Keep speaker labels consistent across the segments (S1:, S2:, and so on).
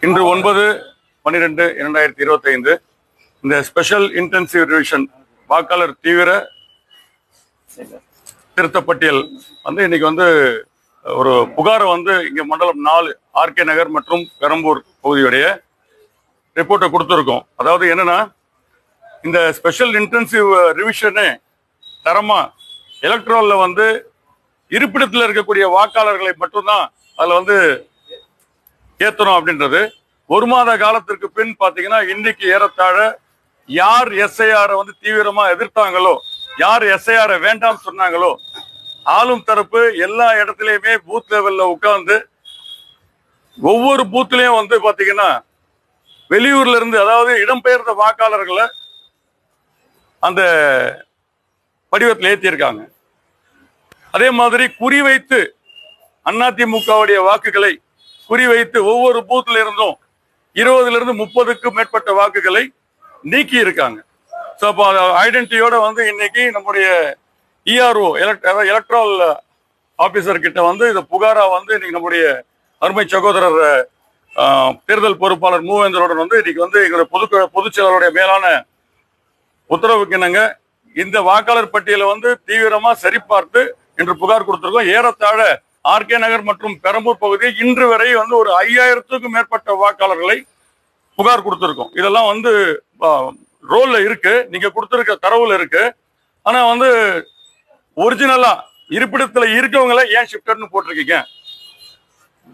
S1: இன்று 9/12/2025 இந்த special intensive revision வாக்காளர் தீவிர திருத்தப்பட்டியல் இன்னைக்கு ஒரு புகாரை இங்க மண்டலம் 4 ஆர்கே நகர் மற்றும் பெரம்பூர் பகுதியுடைய ரிப்போர்ட்டை கொடுத்துருக்கோம். அதாவது என்னன்னா, இந்த ஸ்பெஷல் இன்டென்சிவ் ரிவிஷனு தரமா எலக்ட்ரால்ல இருப்பிடத்தில் இருக்கக்கூடிய வாக்காளர்களை மட்டும்தான் அதுல ஏத்தணும் அப்படின்றது. ஒரு மாத காலத்திற்கு பின் பாத்தீங்கன்னா, இன்னைக்கு ஏறத்தாழ யார் எஸ்ஐஆர் தீவிரமா எதிர்த்தாங்களோ, யார் எஸ்ஐஆர் வேண்டாம் சொன்னாங்களோ, ஆளும் தரப்பு எல்லா இடத்துலயுமே பூத் லெவல்ல உட்கார்ந்து ஒவ்வொரு பூத்லயும் பாத்தீங்கன்னா வெளியூர்ல இருந்து, அதாவது இடம்பெயர்ந்த வாக்காளர்களை அந்த படிவத்தில் ஏற்றியிருக்காங்க. அதே மாதிரி குறிவைத்து அதிமுகவுடைய வாக்குகளை குறிவைத்து ஒவ்வொரு பூத்ல இருந்தும் 20 - 30க்கும் மேற்பட்ட வாக்குகளை நீக்கி இருக்காங்க. ஐடென்டிட்டியோட இன்னைக்கு நம்முடைய இஆர்ஓ எலக்ட்ரல் ஆபீசர் கிட்ட இந்த புகாரா இன்னைக்கு நம்முடைய அருமை சகோதரர் தேர்தல் பொறுப்பாளர் மூவேந்தருடன் இன்னைக்கு எங்களுடைய பொதுச் செயலாளருடைய மேலான உத்தரவுக்கு என்னங்க இந்த வாக்காளர் பட்டியலை தீவிரமா சரிபார்த்து இன்று புகார் கொடுத்திருக்கோம். ஏறத்தாழ ஆர்கே நகர் மற்றும் பெரம்பூர் பகுதியில் இன்று வரை ஒரு 5000க்கும் மேற்பட்ட வாக்காளர்களை புகார் கொடுத்திருக்கோம். இதெல்லாம் ரோல்ல இருக்கு, நீங்க கொடுத்திருக்க தரவுல இருக்கு. ஆனா ஒரிஜினலா இருப்பிடத்துல இருக்கவங்களை ஏன் ஷிப்டர்னு போட்டிருக்கீங்க?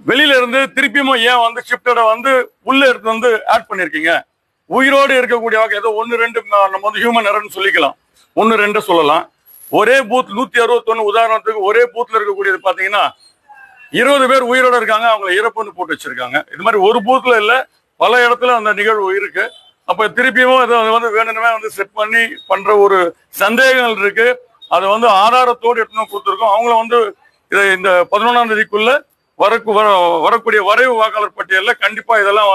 S1: வெளியில இருந்து திருப்பியும் ஏன் ஷிப்டரை உள்ள எடுத்து ஆட் பண்ணிருக்கீங்க? உயிரோடு இருக்கக்கூடிய வாக்கு ஏதோ 1-2 நம்ம ஹியூமன் எரர்னு சொல்லிக்கலாம், 1-2 சொல்லலாம். ஒரே பூத் 161 உதாரணத்துக்கு ஒரே பூத்ல இருக்கக்கூடியது பாத்தீங்கன்னா 20 பேர் உயிரோட இருக்காங்க, அவங்களை இறப்புன்னு போட்டு வச்சிருக்காங்க. இது மாதிரி ஒரு பூத்ல இல்ல, பல இடத்துல அந்த நிகழ்வு இருக்கு. அப்ப திருப்பியும் வேணுமே செட் பண்ணி பண்ற ஒரு சந்தேகங்கள் இருக்கு. அதை ஆதாரத்தோடு எடுத்து கொடுத்துருக்கோம். அவங்கள இந்த 11ஆம் தேதிக்குள்ள வரக்கூடிய வரைவு வாக்காளர் பட்டியல்ல கண்டிப்பா இதெல்லாம்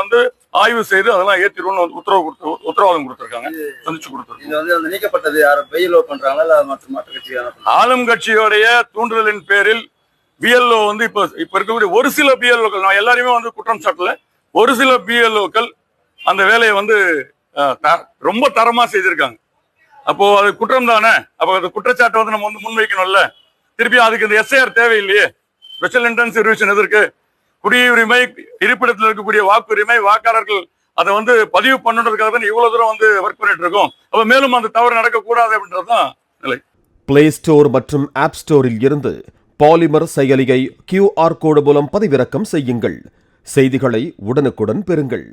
S1: ஆய்வு செய்து அதெல்லாம் ஏற்றிடுவோம்னு உத்தரவாதம் கொடுத்திருக்காங்க, சந்திச்சு கொடுத்திருக்காங்க.
S2: நீக்கப்பட்டது யாரும் பிஎல்ஓ பண்றாங்களா மாற்று கட்சியான
S1: ஆளும் கட்சியோடைய தூண்டுதலின் பேரில் பிஎல்ஓ இப்ப இருக்கக்கூடிய ஒரு சில பிஎல்ஓக்கள், நான் எல்லாரையுமே குற்றம் சாட்டல, ஒரு சில பிஎல்ஓக்கள் அந்த வேலையை ரொம்ப தரமா செய்திருக்காங்க. அப்போ அது குற்றம் தானே? அப்போ அந்த குற்றச்சாட்டை நம்ம முன்வைக்கணும்ல. திருப்பி அதுக்கு இந்த எஸ்ஐஆர் தேவையில்லையே. ஸ்பெஷல் இன்டென்சிவ் ரிவிஷன் எதற்கு? குடியுரிமை, இருப்பிடத்தில் இருக்கக்கூடிய வாக்குரிமை, வாக்காளர்கள் அதை பதிவு பண்ணுறதுக்காக தான் இவ்வளவு தூரம் ஒர்க் பண்ணிட்டு இருக்கோம். அப்ப மேலும் அந்த தவறு நடக்கக்கூடாது அப்படின்றதுதான் நிலை.
S3: பிளே ஸ்டோர் மற்றும் ஆப் ஸ்டோரில் இருந்து பாலிமர் செயலியை QR கோடு மூலம் பதிவிறக்கம் செய்யுங்கள். செய்திகளை உடனுக்குடன் பெறுங்கள்.